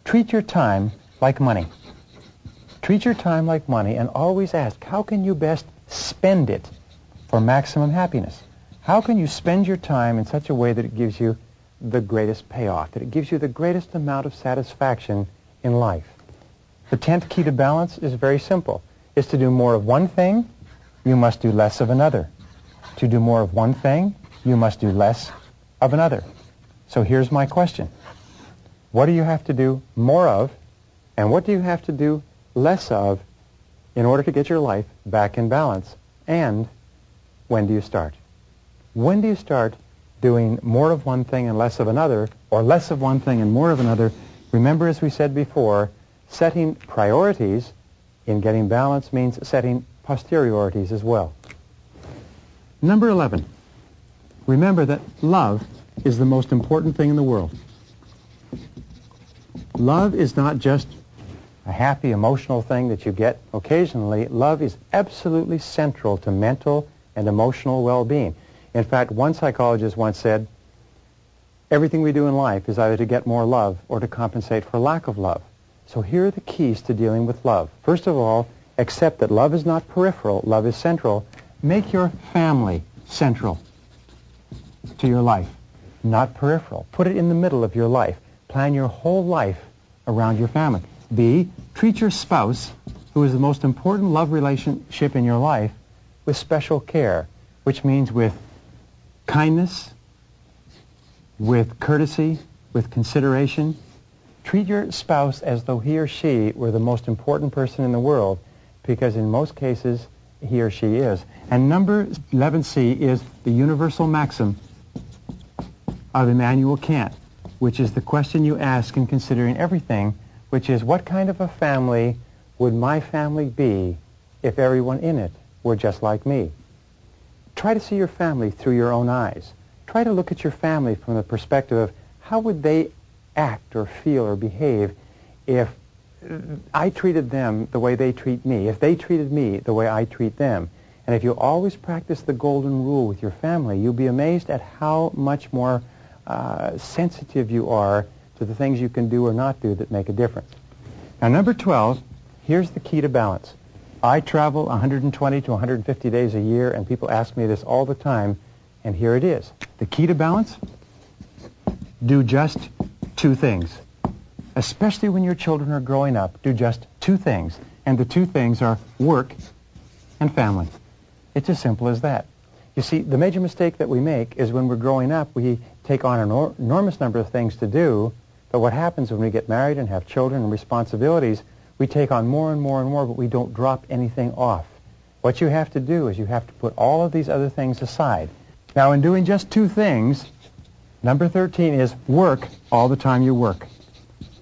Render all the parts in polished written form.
treat your time like money. Treat your time like money and always ask, how can you best spend it for maximum happiness? How can you spend your time in such a way that it gives you the greatest payoff, that it gives you the greatest amount of satisfaction in life? The 10th key to balance is very simple. It's to do more of one thing, you must do less of another. To do more of one thing, you must do less of another. So here's my question. What do you have to do more of, and what do you have to do less of in order to get your life back in balance? And when do you start? When do you start doing more of one thing and less of another, or less of one thing and more of another? Remember, as we said before, setting priorities in getting balance means setting posteriorities as well. Number 11. Remember that love is the most important thing in the world. Love is not just a happy, emotional thing that you get occasionally. Love is absolutely central to mental and emotional well-being. In fact, one psychologist once said, everything we do in life is either to get more love or to compensate for lack of love. So here are the keys to dealing with love. First of all, accept that love is not peripheral, love is central. Make your family central to your life, not peripheral. Put it in the middle of your life. Plan your whole life around your family. B, treat your spouse, who is the most important love relationship in your life, with special care, which means with kindness, with courtesy, with consideration. Treat your spouse as though he or she were the most important person in the world, because in most cases, he or she is. And number 11C is the universal maxim of Immanuel Kant, which is the question you ask in considering everything, which is, what kind of a family would my family be if everyone in it were just like me? Try to see your family through your own eyes. Try to look at your family from the perspective of how would they act or feel or behave if I treated them the way they treat me, if they treated me the way I treat them. And if you always practice the golden rule with your family, you'll be amazed at how much more sensitive you are to the things you can do or not do that make a difference. Now, number 12, here's the key to balance. I travel 120 to 150 days a year, and people ask me this all the time, and here it is. The key to balance? Do just two things. Especially when your children are growing up, do just two things. And the two things are work and family. It's as simple as that. You see, the major mistake that we make is when we're growing up, we take on an enormous number of things to do, but what happens when we get married and have children and responsibilities, we take on more and more and more, but we don't drop anything off. What you have to do is you have to put all of these other things aside. Now, in doing just two things, number 13 is work all the time you work.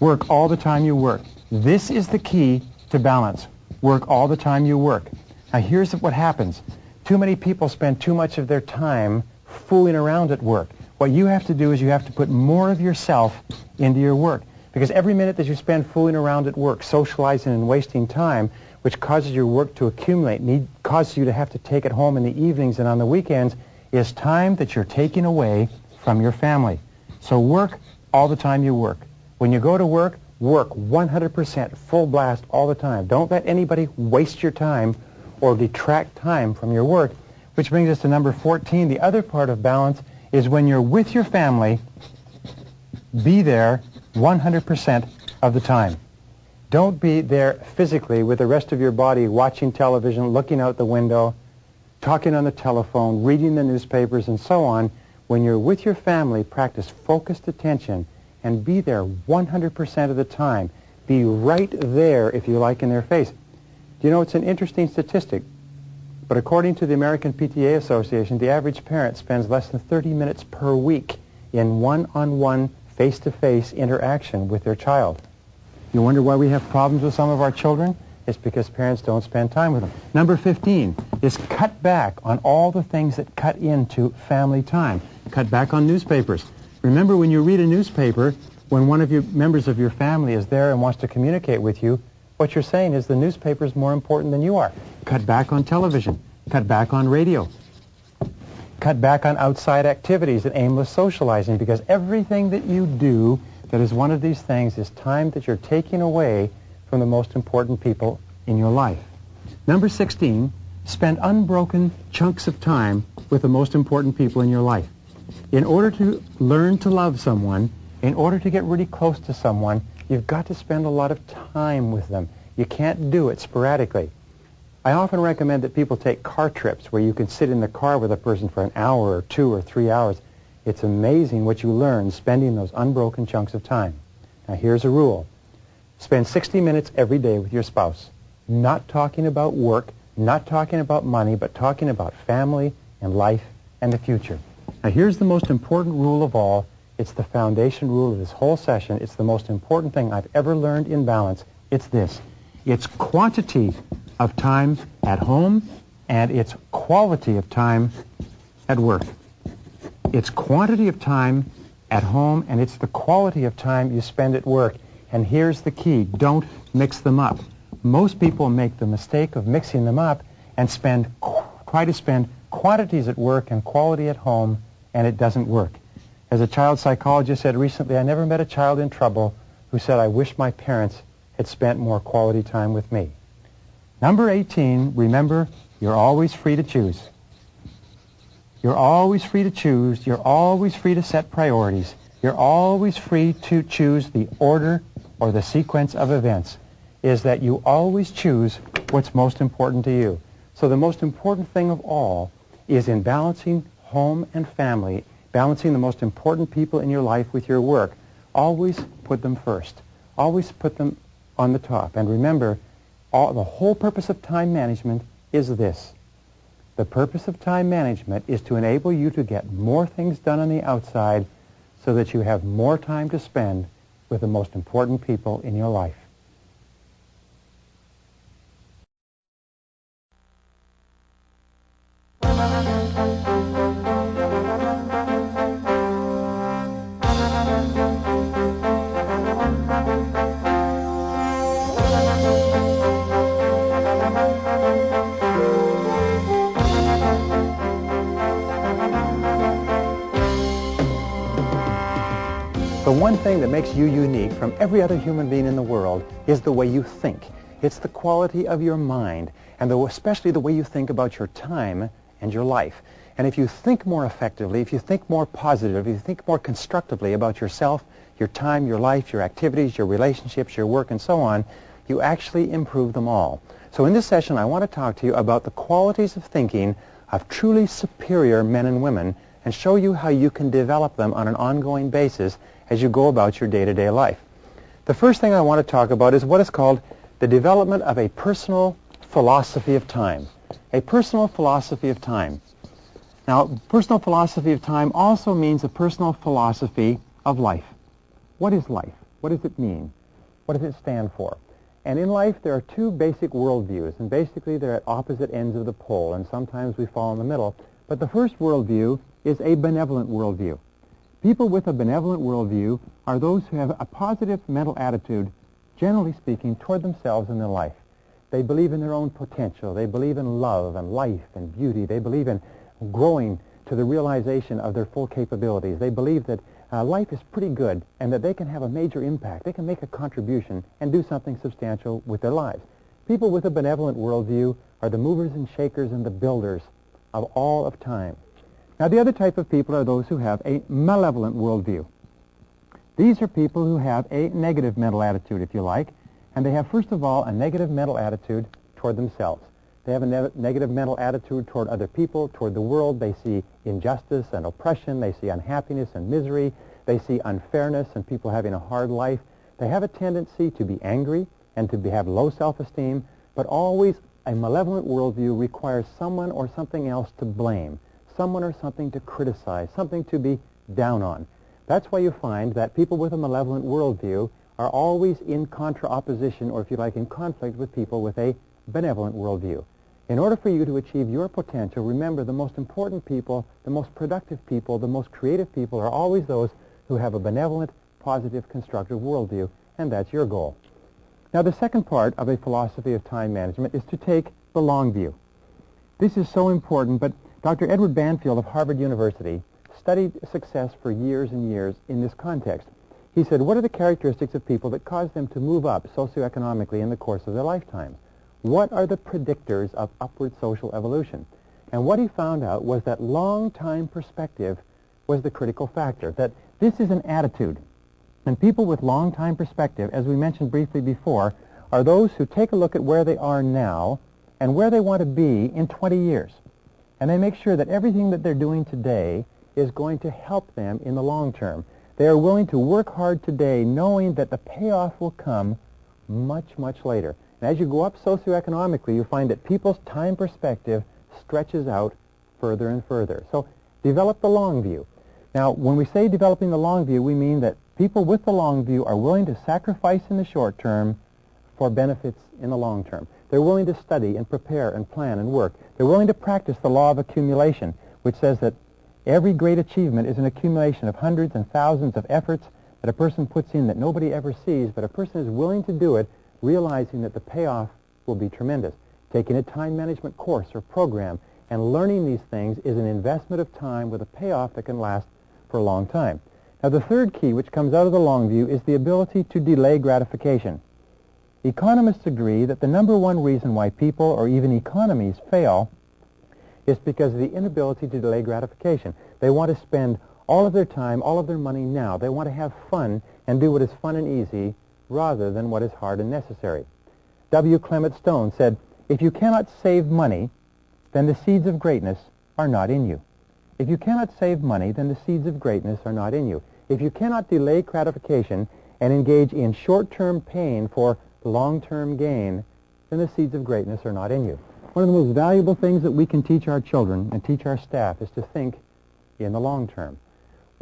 Work all the time you work. This is the key to balance. Work all the time you work. Now, here's what happens. Too many people spend too much of their time fooling around at work. What you have to do is you have to put more of yourself into your work. Because every minute that you spend fooling around at work, socializing and wasting time, which causes your work to accumulate, causes you to have to take it home in the evenings and on the weekends, is time that you're taking away from your family. So work all the time you work. When you go to work, work 100%, full blast all the time. Don't let anybody waste your time or detract time from your work, which brings us to number 14. The other part of balance is when you're with your family, be there 100% of the time. Don't be there physically with the rest of your body watching television, looking out the window, talking on the telephone, reading the newspapers, and so on. When you're with your family, practice focused attention and be there 100% of the time. Be right there, if you like, in their face. Do you know, it's an interesting statistic, but according to the American PTA Association, the average parent spends less than 30 minutes per week in one-on-one, face-to-face interaction with their child. You wonder why we have problems with some of our children? It's because parents don't spend time with them. Number 15 is cut back on all the things that cut into family time. Cut back on newspapers. Remember, when you read a newspaper, when one of your members of your family is there and wants to communicate with you, what you're saying is the newspaper is more important than you are. Cut back on television. Cut back on radio. Cut back on outside activities and aimless socializing, because everything that you do that is one of these things is time that you're taking away from the most important people in your life. Number 16, spend unbroken chunks of time with the most important people in your life. In order to learn to love someone, in order to get really close to someone, you've got to spend a lot of time with them. You can't do it sporadically. I often recommend that people take car trips where you can sit in the car with a person for an hour or 2 or 3 hours. It's amazing what you learn spending those unbroken chunks of time. Now here's a rule. Spend 60 minutes every day with your spouse. Not talking about work, not talking about money, but talking about family and life and the future. Now here's the most important rule of all. It's the foundation rule of this whole session. It's the most important thing I've ever learned in balance. It's this. It's quantity of time at home and it's quality of time at work. It's quantity of time at home and it's the quality of time you spend at work. And here's the key. Don't mix them up. Most people make the mistake of mixing them up and try to spend quantities at work and quality at home, and it doesn't work. As a child psychologist said recently, I never met a child in trouble who said, I wish my parents had spent more quality time with me. Number 18, remember, you're always free to choose. You're always free to choose. You're always free to set priorities. You're always free to choose the order or the sequence of events. Is that you always choose what's most important to you. So the most important thing of all is in balancing home and family, balancing the most important people in your life with your work. Always put them first. Always put them on the top. And remember, the whole purpose of time management is this. The purpose of time management is to enable you to get more things done on the outside so that you have more time to spend with the most important people in your life. The one thing that makes you unique from every other human being in the world is the way you think. It's the quality of your mind, and especially the way you think about your time and your life. And if you think more effectively, if you think more positively, if you think more constructively about yourself, your time, your life, your activities, your relationships, your work, and so on, you actually improve them all. So in this session, I want to talk to you about the qualities of thinking of truly superior men and women and show you how you can develop them on an ongoing basis as you go about your day-to-day life. The first thing I want to talk about is what is called the development of a personal philosophy of time. A personal philosophy of time. Now, personal philosophy of time also means a personal philosophy of life. What is life? What does it mean? What does it stand for? And in life, there are two basic worldviews, and basically they're at opposite ends of the pole, and sometimes we fall in the middle. But the first worldview is a benevolent worldview. People with a benevolent worldview are those who have a positive mental attitude, generally speaking, toward themselves and their life. They believe in their own potential. They believe in love and life and beauty. They believe in growing to the realization of their full capabilities. They believe that life is pretty good and that they can have a major impact. They can make a contribution and do something substantial with their lives. People with a benevolent worldview are the movers and shakers and the builders of all of time. Now, the other type of people are those who have a malevolent worldview. These are people who have a negative mental attitude, if you like, and they have, first of all, a negative mental attitude toward themselves. They have a negative mental attitude toward other people, toward the world. They see injustice and oppression. They see unhappiness and misery. They see unfairness and people having a hard life. They have a tendency to be angry and to have low self-esteem, but always a malevolent worldview requires someone or something else to blame, someone or something to criticize, something to be down on. That's why you find that people with a malevolent worldview are always in contra-opposition, or if you like, in conflict with people with a benevolent worldview. In order for you to achieve your potential, remember the most important people, the most productive people, the most creative people are always those who have a benevolent, positive, constructive worldview, and that's your goal. Now, the second part of a philosophy of time management is to take the long view. This is so important, but Dr. Edward Banfield of Harvard University studied success for years and years in this context. He said, what are the characteristics of people that cause them to move up socioeconomically in the course of their lifetime? What are the predictors of upward social evolution? And what he found out was that long-time perspective was the critical factor, that this is an attitude. And people with long-time perspective, as we mentioned briefly before, are those who take a look at where they are now and where they want to be in 20 years. And they make sure that everything that they're doing today is going to help them in the long term. They are willing to work hard today knowing that the payoff will come much, much later. And as you go up socioeconomically, you find that people's time perspective stretches out further and further. So develop the long view. Now, when we say developing the long view, we mean that people with the long view are willing to sacrifice in the short term for benefits in the long term. They're willing to study and prepare and plan and work. They're willing to practice the law of accumulation, which says that every great achievement is an accumulation of hundreds and thousands of efforts that a person puts in that nobody ever sees, but a person is willing to do it, realizing that the payoff will be tremendous. Taking a time management course or program and learning these things is an investment of time with a payoff that can last for a long time. Now, the third key, which comes out of the long view, is the ability to delay gratification. Economists agree that the number one reason why people or even economies fail is because of the inability to delay gratification. They want to spend all of their time, all of their money now. They want to have fun and do what is fun and easy rather than what is hard and necessary. W. Clement Stone said, if you cannot save money, then the seeds of greatness are not in you. If you cannot save money, then the seeds of greatness are not in you. If you cannot delay gratification and engage in short-term pain for long-term gain, then the seeds of greatness are not in you. One of the most valuable things that we can teach our children and teach our staff is to think in the long term.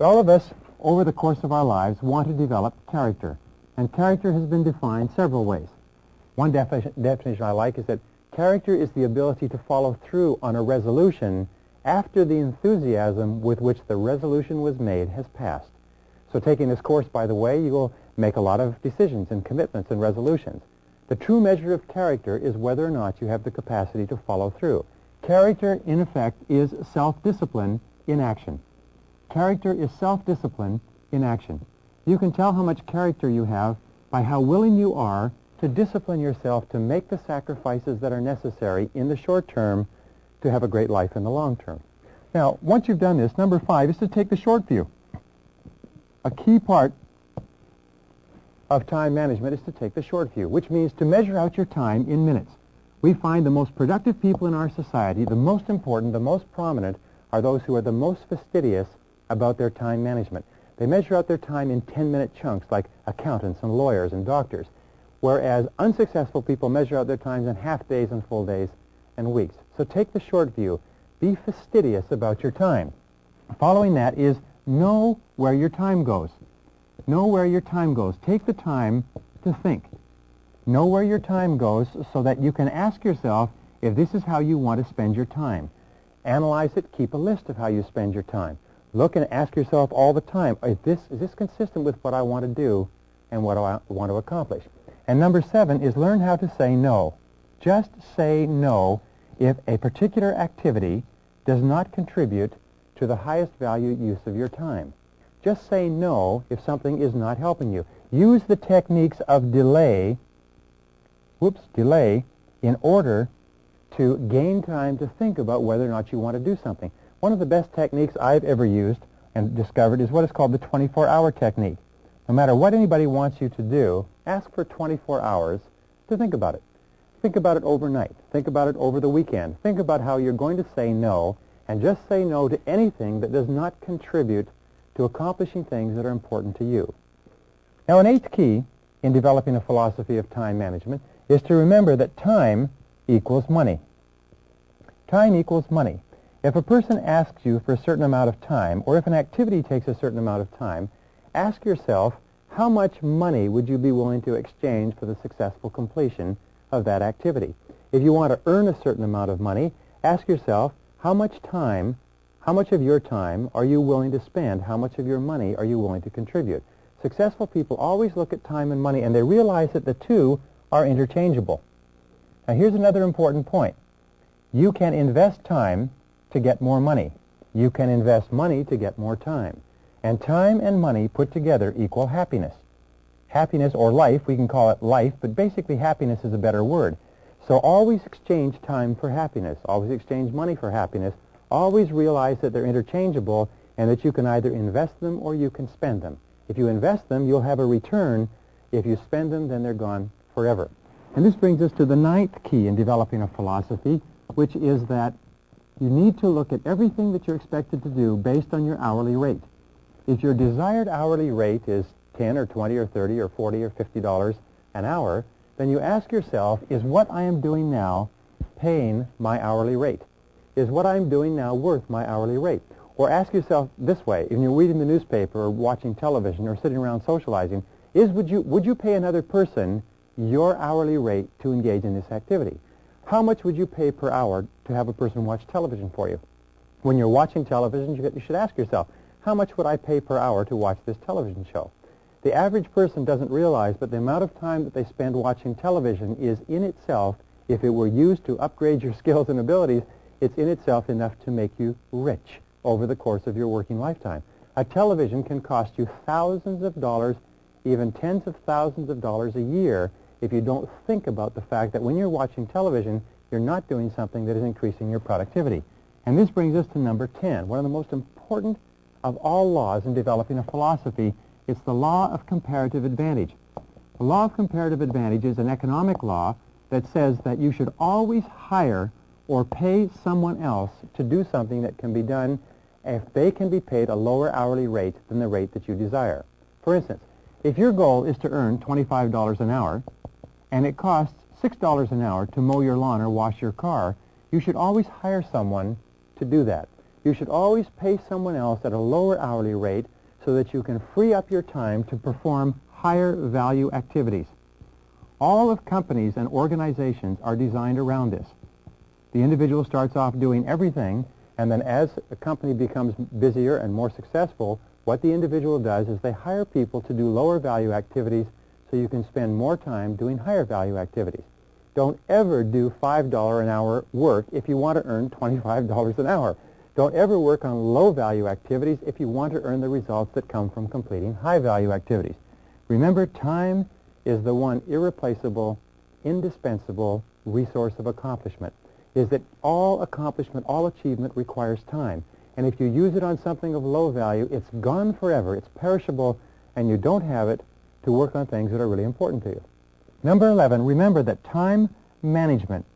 All of us, over the course of our lives, want to develop character, and character has been defined several ways. One definition I like is that character is the ability to follow through on a resolution after the enthusiasm with which the resolution was made has passed. So taking this course, by the way, you will make a lot of decisions and commitments and resolutions. The true measure of character is whether or not you have the capacity to follow through. Character, in effect, is self-discipline in action. Character is self-discipline in action. You can tell how much character you have by how willing you are to discipline yourself to make the sacrifices that are necessary in the short term to have a great life in the long term. Now, once you've done this, number 5 is to take the short view. A key part of time management is to take the short view, which means to measure out your time in minutes. We find the most productive people in our society, the most important, the most prominent, are those who are the most fastidious about their time management. They measure out their time in 10-minute chunks, like accountants and lawyers and doctors, whereas unsuccessful people measure out their times in half days and full days and weeks. So take the short view. Be fastidious about your time. Following that is know where your time goes. Know where your time goes. Take the time to think. Know where your time goes so that you can ask yourself if this is how you want to spend your time. Analyze it. Keep a list of how you spend your time. Look and ask yourself all the time, is this consistent with what I want to do and what I want to accomplish? And number 7 is learn how to say no. Just say no if a particular activity does not contribute to the highest value use of your time. Just say no if something is not helping you. Use the techniques of delay in order to gain time to think about whether or not you want to do something. One of the best techniques I've ever used and discovered is what is called the 24-hour technique. No matter what anybody wants you to do, ask for 24 hours to think about it. Think about it overnight. Think about it over the weekend. Think about how you're going to say no, and just say no to anything that does not contribute to accomplishing things that are important to you. Now, an 8th key in developing a philosophy of time management is to remember that time equals money. Time equals money. If a person asks you for a certain amount of time, or if an activity takes a certain amount of time, ask yourself, how much money would you be willing to exchange for the successful completion of that activity? If you want to earn a certain amount of money, ask yourself, how much of your time are you willing to spend? How much of your money are you willing to contribute? Successful people always look at time and money, and they realize that the two are interchangeable. Now, here's another important point. You can invest time to get more money. You can invest money to get more time. And time and money put together equal happiness. Happiness, or life, we can call it life, but basically happiness is a better word. So always exchange time for happiness. Always exchange money for happiness. Always realize that they're interchangeable and that you can either invest them or you can spend them. If you invest them, you'll have a return. If you spend them, then they're gone forever. And this brings us to the ninth key in developing a philosophy, which is that you need to look at everything that you're expected to do based on your hourly rate. If your desired hourly rate is 10 or 20 or 30 or 40 or $50 an hour, then you ask yourself, is what I am doing now paying my hourly rate? Is what I'm doing now worth my hourly rate? Or ask yourself this way, when you're reading the newspaper or watching television or sitting around socializing, would you pay another person your hourly rate to engage in this activity? How much would you pay per hour to have a person watch television for you? When you're watching television, you should ask yourself, how much would I pay per hour to watch this television show? The average person doesn't realize, but the amount of time that they spend watching television is in itself, if it were used to upgrade your skills and abilities, it's in itself enough to make you rich over the course of your working lifetime. A television can cost you thousands of dollars, even tens of thousands of dollars a year, if you don't think about the fact that when you're watching television, you're not doing something that is increasing your productivity. And this brings us to number 10, one of the most important of all laws in developing a philosophy. It's the law of comparative advantage. The law of comparative advantage is an economic law that says that you should always hire or pay someone else to do something that can be done if they can be paid a lower hourly rate than the rate that you desire. For instance, if your goal is to earn $25 an hour and it costs $6 an hour to mow your lawn or wash your car, you should always hire someone to do that. You should always pay someone else at a lower hourly rate so that you can free up your time to perform higher value activities. All of companies and organizations are designed around this. The individual starts off doing everything, and then as a company becomes busier and more successful, what the individual does is they hire people to do lower value activities so you can spend more time doing higher value activities. Don't ever do $5 an hour work if you want to earn $25 an hour. Don't ever work on low-value activities if you want to earn the results that come from completing high-value activities. Remember, time is the one irreplaceable, indispensable resource of accomplishment. Is that all accomplishment, all achievement requires time. And if you use it on something of low value, it's gone forever, it's perishable, and you don't have it to work on things that are really important to you. Number 11, remember that time management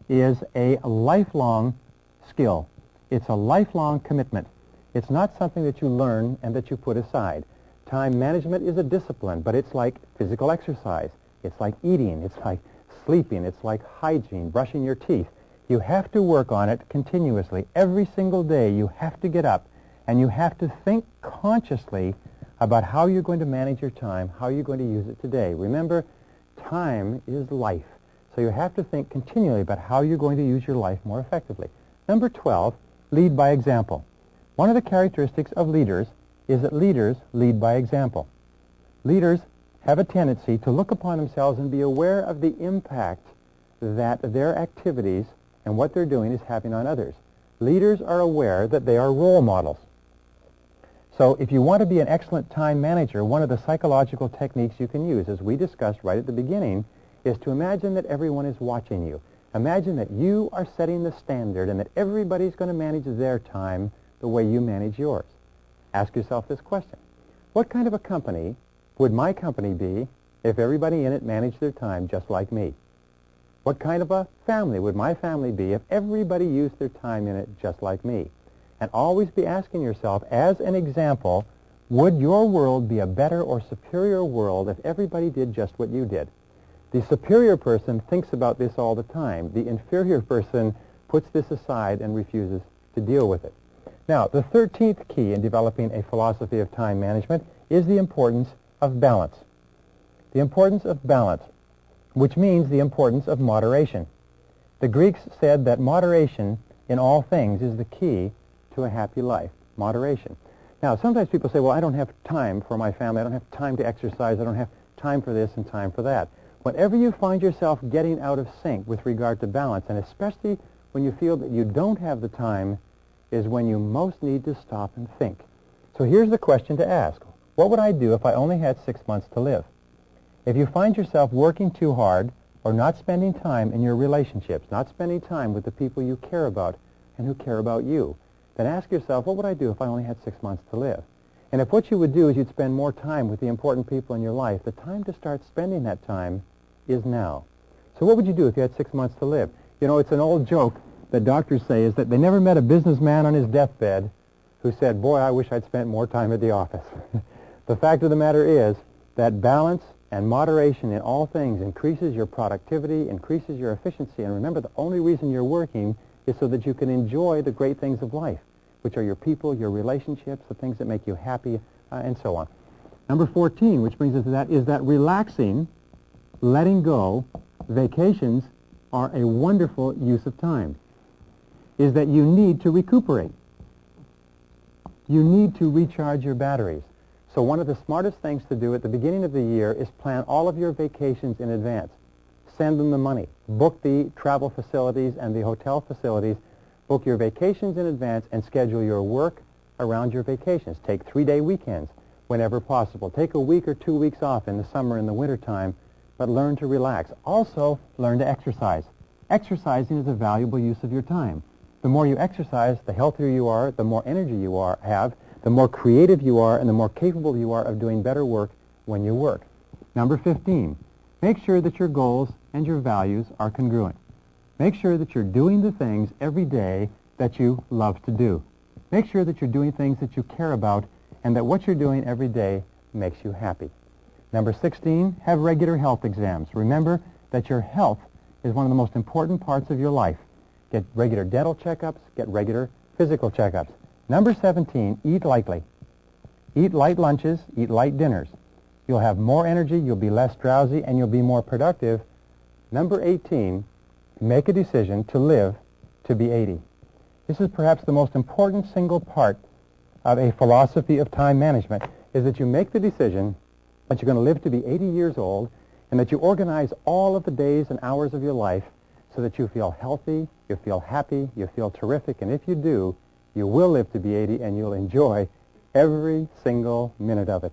is a lifelong skill. It's a lifelong commitment. It's not something that you learn and that you put aside. Time management is a discipline, but it's like physical exercise. It's like eating. It's like sleeping. It's like hygiene, brushing your teeth. You have to work on it continuously. Every single day you have to get up and you have to think consciously about how you're going to manage your time, how you're going to use it today. Remember, time is life. So you have to think continually about how you're going to use your life more effectively. Number 12, lead by example. One of the characteristics of leaders is that leaders lead by example. Leaders have a tendency to look upon themselves and be aware of the impact that their activities and what they're doing is having on others. Leaders are aware that they are role models. So if you want to be an excellent time manager, one of the psychological techniques you can use, as we discussed right at the beginning, is to imagine that everyone is watching you. Imagine that you are setting the standard and that everybody's going to manage their time the way you manage yours. Ask yourself this question. What kind of a company would my company be if everybody in it managed their time just like me? What kind of a family would my family be if everybody used their time in it just like me? And always be asking yourself, as an example, would your world be a better or superior world if everybody did just what you did? The superior person thinks about this all the time. The inferior person puts this aside and refuses to deal with it. Now, the 13th key in developing a philosophy of time management is the importance of balance. The importance of balance, which means the importance of moderation. The Greeks said that moderation in all things is the key to a happy life. Moderation. Now, sometimes people say, well, I don't have time for my family. I don't have time to exercise. I don't have time for this and time for that. Whenever you find yourself getting out of sync with regard to balance, and especially when you feel that you don't have the time, is when you most need to stop and think. So here's the question to ask. What would I do if I only had 6 months to live? If you find yourself working too hard or not spending time in your relationships, not spending time with the people you care about and who care about you, then ask yourself, what would I do if I only had 6 months to live? And if what you would do is you'd spend more time with the important people in your life, the time to start spending that time is now. So what would you do if you had 6 months to live? You know, it's an old joke that doctors say is that they never met a businessman on his deathbed who said, boy, I wish I'd spent more time at the office. The fact of the matter is that balance and moderation in all things increases your productivity, increases your efficiency. And remember, the only reason you're working is so that you can enjoy the great things of life, which are your people, your relationships, the things that make you happy, and so on. Number 14, which brings us to that, is that relaxing, letting go, vacations are a wonderful use of time, is that you need to recuperate. You need to recharge your batteries. So one of the smartest things to do at the beginning of the year is plan all of your vacations in advance. Send them the money. Book the travel facilities and the hotel facilities. Book your vacations in advance and schedule your work around your vacations. Take 3-day weekends whenever possible. Take a week or 2 weeks off in the summer and the winter time, but learn to relax. Also, learn to exercise. Exercising is a valuable use of your time. The more you exercise, the healthier you are, the more energy you have, the more creative you are, and the more capable you are of doing better work when you work. Number 15, make sure that your goals and your values are congruent. Make sure that you're doing the things every day that you love to do. Make sure that you're doing things that you care about and that what you're doing every day makes you happy. Number 16, have regular health exams. Remember that your health is one of the most important parts of your life. Get regular dental checkups, get regular physical checkups. Number 17, eat lightly. Eat light lunches, eat light dinners. You'll have more energy, you'll be less drowsy, and you'll be more productive. Number 18, make a decision to live to be 80. This is perhaps the most important single part of a philosophy of time management, is that you make the decision that you're going to live to be 80 years old and that you organize all of the days and hours of your life so that you feel healthy, you feel happy, you feel terrific, and if you do, you will live to be 80 and you'll enjoy every single minute of it.